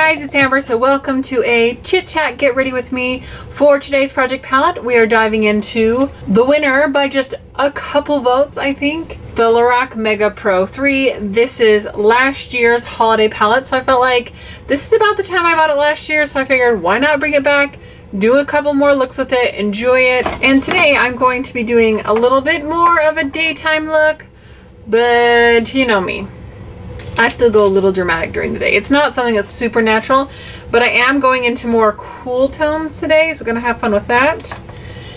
guys, it's Amber. So welcome to a chit chat get ready with me. For today's project palette, we are diving into the winner by just a couple votes, I think. The Lorac Mega Pro 3. This is last year's holiday palette, so I felt like this is about the time I bought it last year, so I figured why not bring it back, do a couple more looks with it, enjoy it. And today I'm going to be doing a little bit more of a daytime look, but you know me. I still go a little dramatic during the day. It's not something that's super natural, but I am going into more cool tones today, so gonna have fun with that.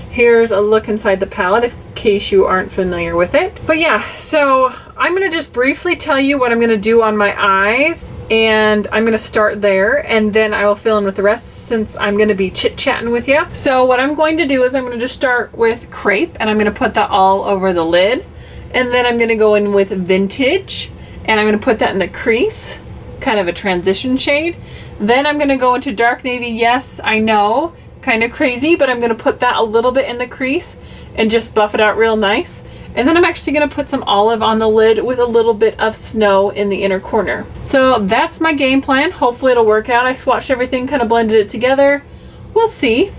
Here's a look inside the palette in case you aren't familiar with it. But yeah, so I'm gonna just briefly tell you what I'm gonna do on my eyes, and I'm gonna start there, and then I will fill in with the rest since I'm gonna be chit-chatting with you. So what I'm going to do is I'm gonna just start with crepe, and I'm gonna put that all over the lid, and then I'm gonna go in with vintage, and I'm going to put that in the crease, kind of a transition shade. Then I'm going to go into dark navy. Yes, I know, kind of crazy, but I'm going to put that a little bit in the crease and just buff it out real nice. And then I'm actually going to put some olive on the lid with a little bit of snow in the inner corner. So that's my game plan. Hopefully it'll work out. I swatched everything, kind of blended it together. We'll see.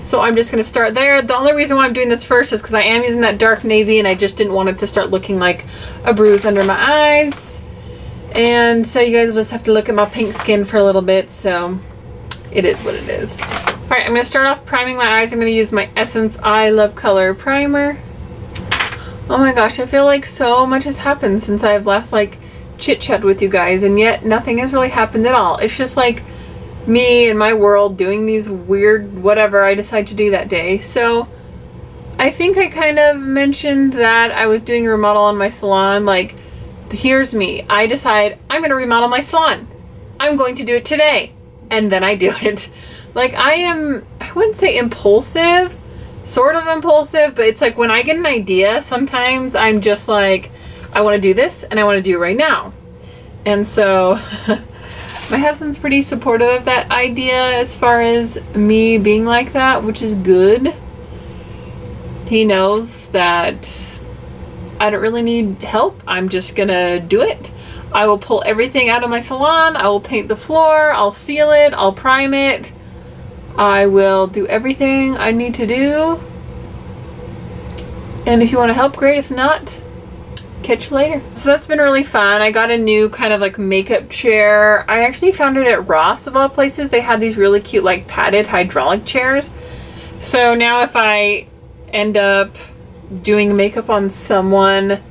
So I'm just going to start there. The only reason why I'm doing this first is because I am using that dark navy and I just didn't want it to start looking like a bruise under my eyes. And so you guys will just have to look at my pink skin for a little bit. So it is what it is. Alright, I'm going to start off priming my eyes. I'm going to use my Essence I Love Color primer. Oh my gosh, I feel like so much has happened since I've last chit-chat with you guys, and yet nothing has really happened at all. It's just like me and my world doing these weird whatever I decide to do that day. So I think I kind of mentioned that I was doing a remodel on my salon. Like, here's me. I decide I'm going to remodel my salon. I'm going to do it today. And then I do it. Like, I wouldn't say impulsive, sort of impulsive, but it's like when I get an idea, sometimes I'm just like, I want to do this and I want to do it right now. And so my husband's pretty supportive of that idea as far as me being like that, which is good. He knows that I don't really need help. I'm just gonna do it. I will pull everything out of my salon. I will paint the floor. I'll seal it. I'll prime it. I will do everything I need to do. And if you want to help, great. If not, catch you later. So that's been really fun. I got a new kind of like makeup chair. I actually found it at Ross of all places. They had these really cute like padded hydraulic chairs. So now if I end up doing makeup on someone,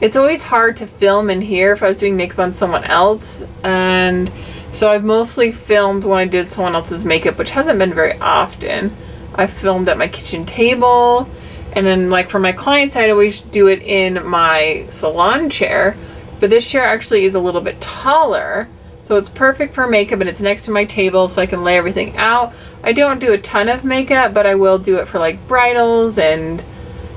it's always hard to film in here if I was doing makeup on someone else. And so I've mostly filmed when I did someone else's makeup, which hasn't been very often. I filmed at my kitchen table. And then like for my clients, I'd always do it in my salon chair, but this chair actually is a little bit taller, so it's perfect for makeup, and it's next to my table so I can lay everything out. I don't do a ton of makeup, but I will do it for like bridals and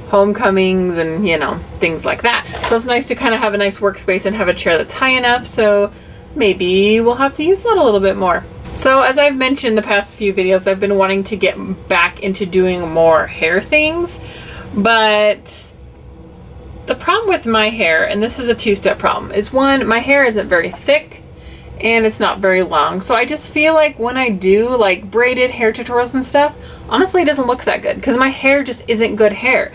homecomings and, you know, things like that. So it's nice to kind of have a nice workspace and have a chair that's high enough, so maybe we'll have to use that a little bit more. So as I've mentioned the past few videos, I've been wanting to get back into doing more hair things, but the problem with my hair, and this is a two-step problem, is one, my hair isn't very thick and it's not very long. So I just feel like when I do like braided hair tutorials and stuff, honestly it doesn't look that good because my hair just isn't good hair.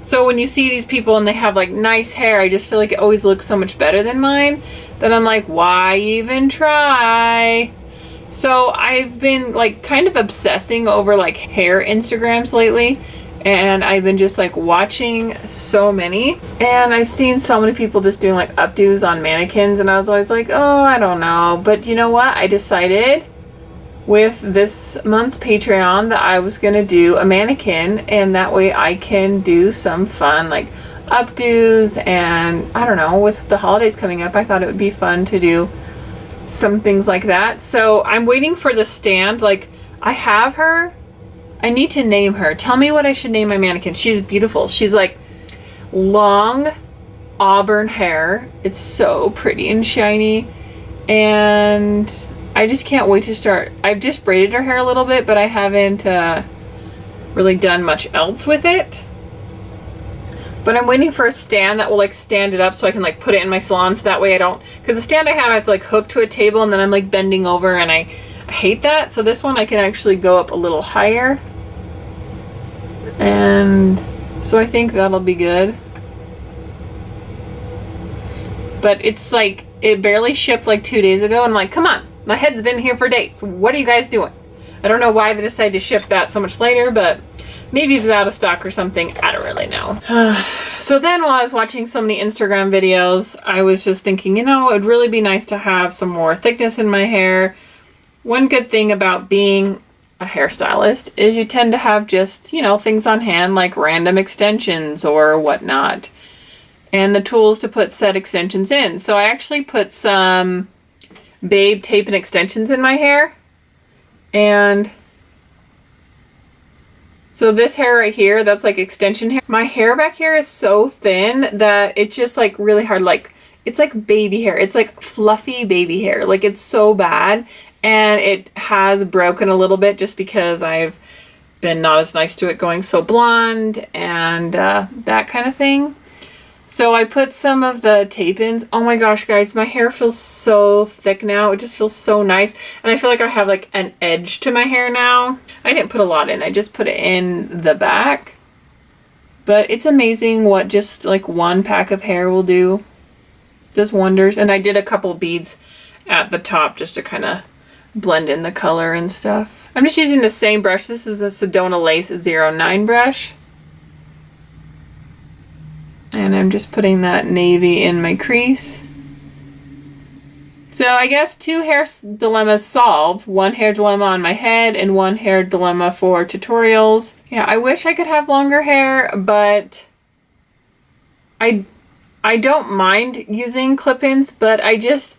So when you see these people and they have like nice hair, I just feel like it always looks so much better than mine that I'm like, why even try? So I've been like kind of obsessing over like hair Instagrams lately, and I've been just like watching so many, and I've seen so many people just doing like updos on mannequins, and I was always like, oh, I don't know. But you know what? I decided with this month's Patreon that I was gonna do a mannequin, and that way I can do some fun like updos, and I don't know, with the holidays coming up, I thought it would be fun to do some things like that. So I'm waiting for the stand. Like, I have her. I need to name her. Tell me what I should name my mannequin. She's beautiful. She's like long auburn hair. It's so pretty and shiny, and I just can't wait to start. I've just braided her hair a little bit, but I haven't really done much else with it. But I'm waiting for a stand that will like stand it up so I can like put it in my salon, so that way I don't, because the stand I have, it's like hooked to a table and then I'm like bending over, and I hate that. So this one I can actually go up a little higher. And so I think that'll be good. But it's like, it barely shipped like 2 days ago, and I'm like, come on, my head's been here for days. What are you guys doing? I don't know why they decided to ship that so much later, but maybe it's out of stock or something. I don't really know. So then while I was watching so many Instagram videos, I was just thinking, you know, it'd really be nice to have some more thickness in my hair. One good thing about being a hairstylist is you tend to have just, you know, things on hand like random extensions or whatnot, and the tools to put said extensions in. So I actually put some Babe tape and extensions in my hair. And so this hair right here, that's like extension hair. My hair back here is so thin that it's just like really hard. Like, it's like baby hair. It's like fluffy baby hair. Like, it's so bad. And it has broken a little bit just because I've been not as nice to it going so blonde and that kind of thing. So I put some of the tape-ins. Oh my gosh, guys, my hair feels so thick now. It just feels so nice. And I feel like I have like an edge to my hair now. I didn't put a lot in. I just put it in the back. But it's amazing what just like one pack of hair will do. Does wonders. And I did a couple beads at the top just to kind of blend in the color and stuff. I'm just using the same brush. This is a Sedona Lace 09 brush. And I'm just putting that navy in my crease. So I guess 2 hair dilemmas solved. 1 hair dilemma on my head and 1 hair dilemma for tutorials. Yeah, I wish I could have longer hair, but I don't mind using clip-ins, but I just,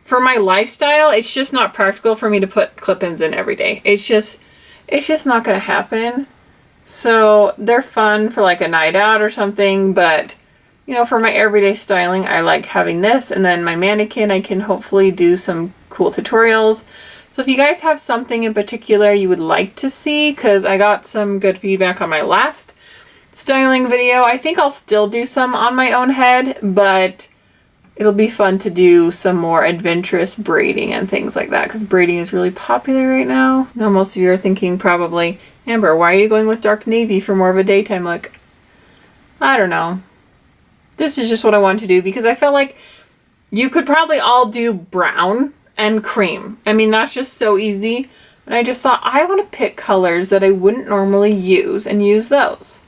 for my lifestyle, it's just not practical for me to put clip-ins in every day. It's just not gonna happen. So they're fun for like a night out or something, but you know, for my everyday styling, I like having this, and then my mannequin, I can hopefully do some cool tutorials. So if you guys have something in particular you would like to see, because I got some good feedback on my last styling video, I think I'll still do some on my own head, but it'll be fun to do some more adventurous braiding and things like that, because braiding is really popular right now. I know most of you are thinking probably, Amber, why are you going with dark navy for more of a daytime look? I don't know. This is just what I wanted to do because I felt like you could probably all do brown and cream. I mean, that's just so easy. And I just thought I want to pick colors that I wouldn't normally use and use those.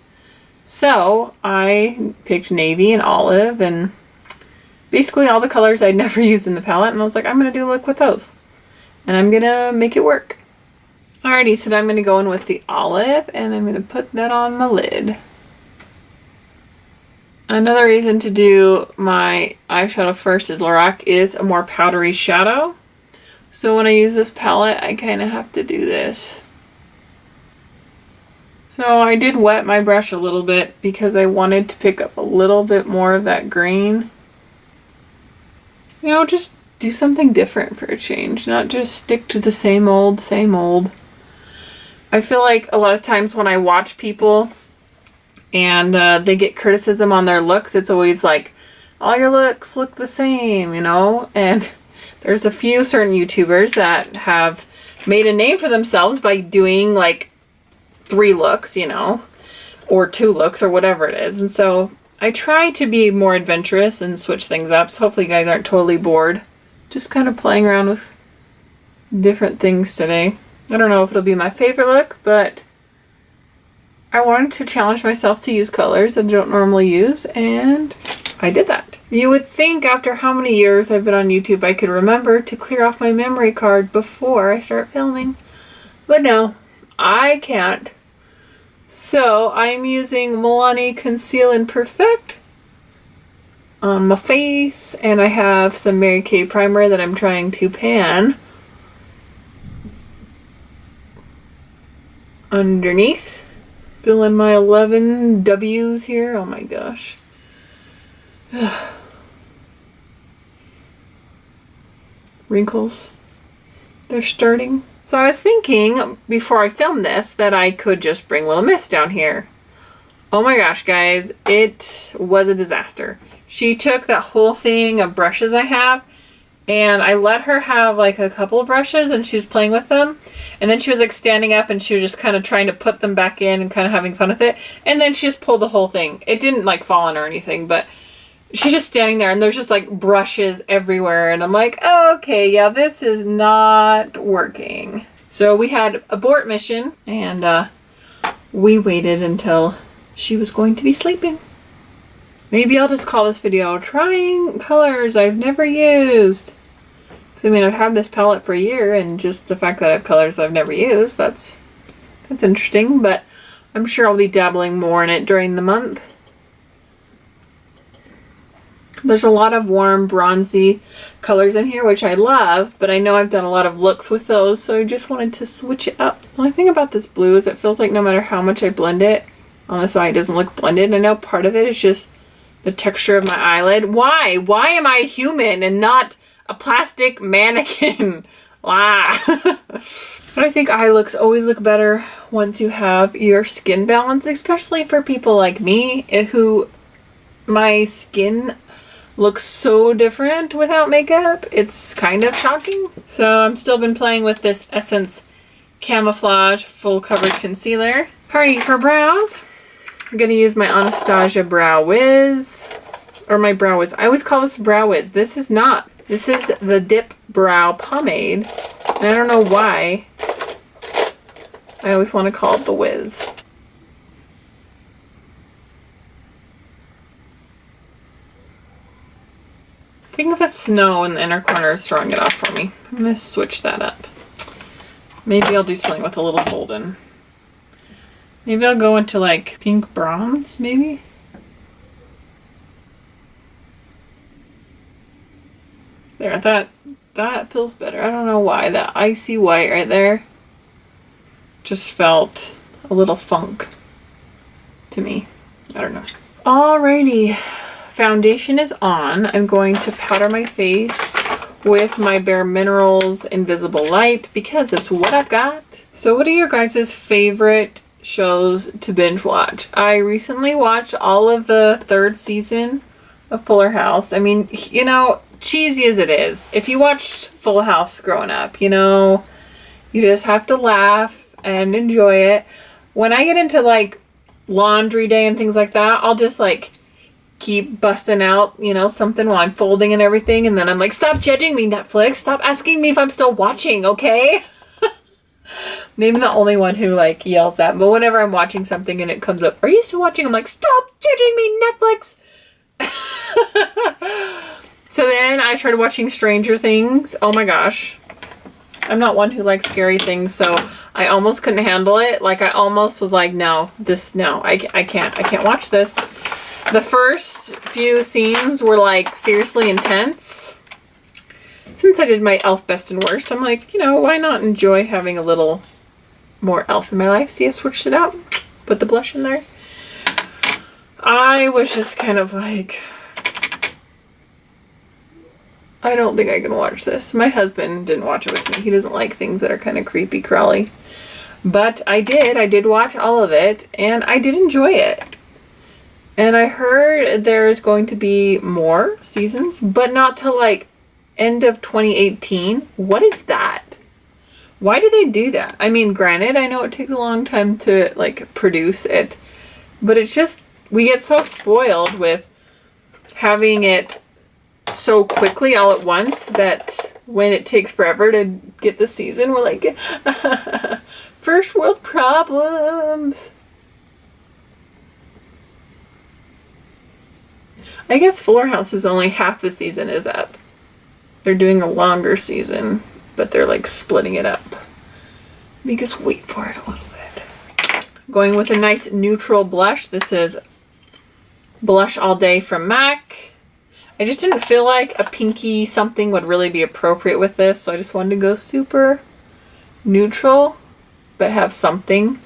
So I picked navy and olive and basically all the colors I'd never used in the palette. And I was like, I'm going to do a look with those. And I'm going to make it work. Alrighty, so I'm going to go in with the olive and I'm going to put that on my lid. Another reason to do my eyeshadow first is Lorac is a more powdery shadow. So when I use this palette, I kind of have to do this. So I did wet my brush a little bit because I wanted to pick up a little bit more of that green. You know, just do something different for a change, not just stick to the same old, same old. I feel like a lot of times when I watch people and they get criticism on their looks, it's always like, all your looks look the same, you know? And there's a few certain YouTubers that have made a name for themselves by doing like 3 looks, you know, or 2 looks or whatever it is. And so I try to be more adventurous and switch things up. So hopefully you guys aren't totally bored. Just kind of playing around with different things today. I don't know if it'll be my favorite look, but I wanted to challenge myself to use colors that I don't normally use, and I did that. You would think after how many years I've been on YouTube I could remember to clear off my memory card before I start filming, but no, I can't. So I'm using Milani Conceal and Perfect on my face, and I have some Mary Kay primer that I'm trying to pan underneath. Fill in my 11 W's here. Oh my gosh. Wrinkles. They're starting. So I was thinking before I filmed this that I could just bring Little Miss down here. Oh my gosh, guys, it was a disaster. She took that whole thing of brushes I have, and I let her have like a couple of brushes and she was playing with them. And then she was like standing up and she was just kind of trying to put them back in and kind of having fun with it. And then she just pulled the whole thing. It didn't like fall on her or anything, but she's just standing there and there's just like brushes everywhere. And I'm like, oh, okay, yeah, this is not working. So we had abort mission and we waited until she was going to be sleeping. Maybe I'll just call this video trying colors I've never used. I mean, I've had this palette for a year, and just the fact that I have colors I've never used, that's interesting, but I'm sure I'll be dabbling more in it during the month. There's a lot of warm, bronzy colors in here, which I love, but I know I've done a lot of looks with those, so I just wanted to switch it up. The only thing about this blue is it feels like no matter how much I blend it, on the side it doesn't look blended. I know part of it is just the texture of my eyelid. Why? Why am I human and not a plastic mannequin? Wow. But I think eye looks always look better once you have your skin balance, especially for people like me who my skin looks so different without makeup. It's kind of shocking. So I'm still been playing with this Essence Camouflage Full Coverage Concealer. Party for brows. I'm going to use my Anastasia Brow Wiz. Or my Brow Wiz. I always call this Brow Wiz. This is not. This is the Dip Brow Pomade. And I don't know why. I always want to call it the Wiz. I think the snow in the inner corner is throwing it off for me. I'm going to switch that up. Maybe I'll do something with a little golden. Maybe I'll go into like pink bronze, maybe? There, that feels better. I don't know why. That icy white right there just felt a little funk to me. I don't know. Alrighty. Foundation is on. I'm going to powder my face with my Bare Minerals Invisible Light because it's what I've got. So what are your guys' favorite shows to binge watch? I recently watched all of the 3rd season of Fuller House. I mean, you know, cheesy as it is, if you watched Full House growing up, you know, you just have to laugh and enjoy it. When I get into like laundry day and things like that, I'll just like keep busting out, you know, something while I'm folding and everything, and then I'm like, stop judging me, Netflix, stop asking me if I'm still watching, okay? Maybe the only one who like yells that, but whenever I'm watching something and it comes up, are you still watching? I'm like, stop judging me, Netflix. So then I started watching Stranger Things. Oh my gosh. I'm not one who likes scary things, so I almost couldn't handle it. Like I almost was like, no, I can't watch this. The first few scenes were like seriously intense. Since I did my Elf Best and Worst, I'm like, you know, why not enjoy having a little more Elf in my life? See, I switched it out. Put the blush in there. I was just kind of like, I don't think I can watch this. My husband didn't watch it with me. He doesn't like things that are kind of creepy crawly. But I did watch all of it, and I did enjoy it. And I heard there's going to be more seasons, but not till like end of 2018. What is that? Why do they do that? I mean, granted, I know it takes a long time to like produce it, but it's just, we get so spoiled with having it so quickly all at once that when it takes forever to get the season, we're like, first world problems. I guess Fuller House is only half the season is up. They're doing a longer season, but they're like splitting it up. Make us wait for it a little bit. Going with a nice neutral blush. This is Blush All Day from MAC. I just didn't feel like a pinky something would really be appropriate with this, so I just wanted to go super neutral, but have something.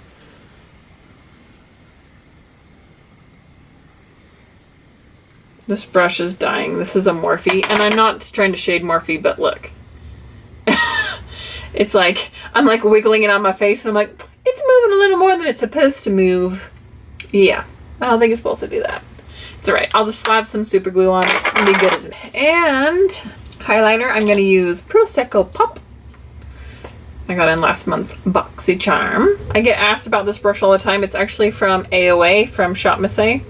This brush is dying. This is a Morphe, and I'm not trying to shade Morphe, but look. It's like, I'm like wiggling it on my face, and I'm like, it's moving a little more than it's supposed to move. Yeah, I don't think it's supposed to do that. It's alright. I'll just slap some super glue on it and be good as it. And highlighter, I'm going to use Prosecco Pop. I got in last month's Boxy Charm. I get asked about this brush all the time. It's actually from AOA from Shop Missy.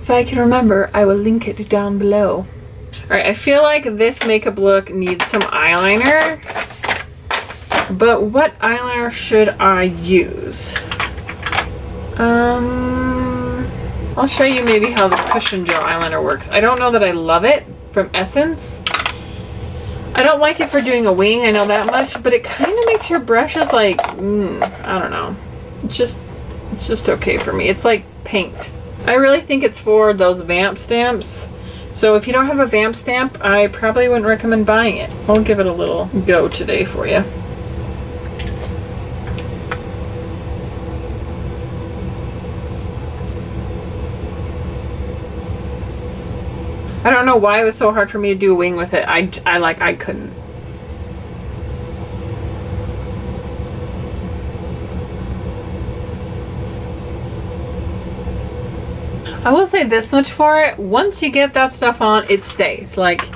If I can remember, I will link it down below. Alright, I feel like this makeup look needs some eyeliner. But what eyeliner should I use? I'll show you maybe how this cushion gel eyeliner works. I don't know that I love it from Essence. I don't like it for doing a wing, I know that much, but it kind of makes your brushes like, I don't know. It's just okay for me. It's like paint. I really think it's for those vamp stamps. So if you don't have a vamp stamp, I probably wouldn't recommend buying it. I'll give it a little go today for you. I don't know why it was so hard for me to do a wing with it. I couldn't. I will say this much for it. Once you get that stuff on, it stays. Like,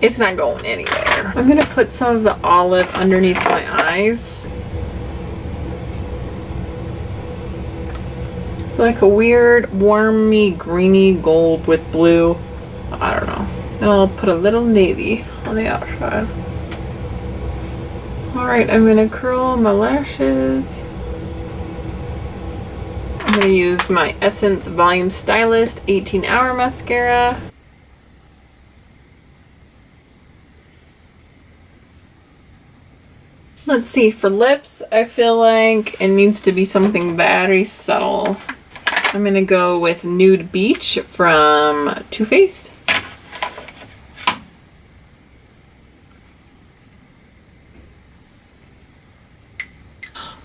it's not going anywhere. I'm gonna put some of the olive underneath my eyes. Like a weird, warmy, greeny gold with blue. I don't know. And I'll put a little navy on the outside. Alright, I'm gonna curl my lashes. I'm gonna use my Essence Volume Stylist 18-hour mascara. Let's see, for lips, I feel like it needs to be something very subtle. I'm gonna go with Nude Beach from Too Faced.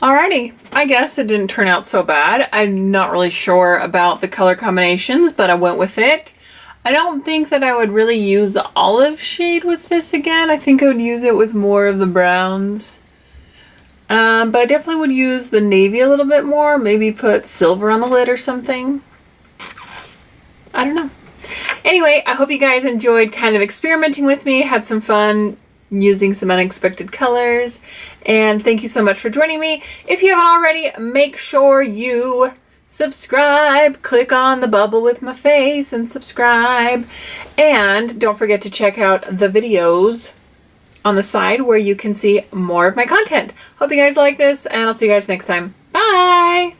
Alrighty, I guess it didn't turn out so bad. I'm not really sure about the color combinations, but I went with it. I don't think that I would really use the olive shade with this again. I think I would use it with more of the browns. But I definitely would use the navy a little bit more. Maybe put silver on the lid or something. I don't know. Anyway, I hope you guys enjoyed kind of experimenting with me. Had some fun using some unexpected colors. And thank you so much for joining me. If you haven't already, make sure you subscribe. Click on the bubble with my face and subscribe. And don't forget to check out the videos on the side where you can see more of my content. Hope you guys like this, and I'll see you guys next time. Bye!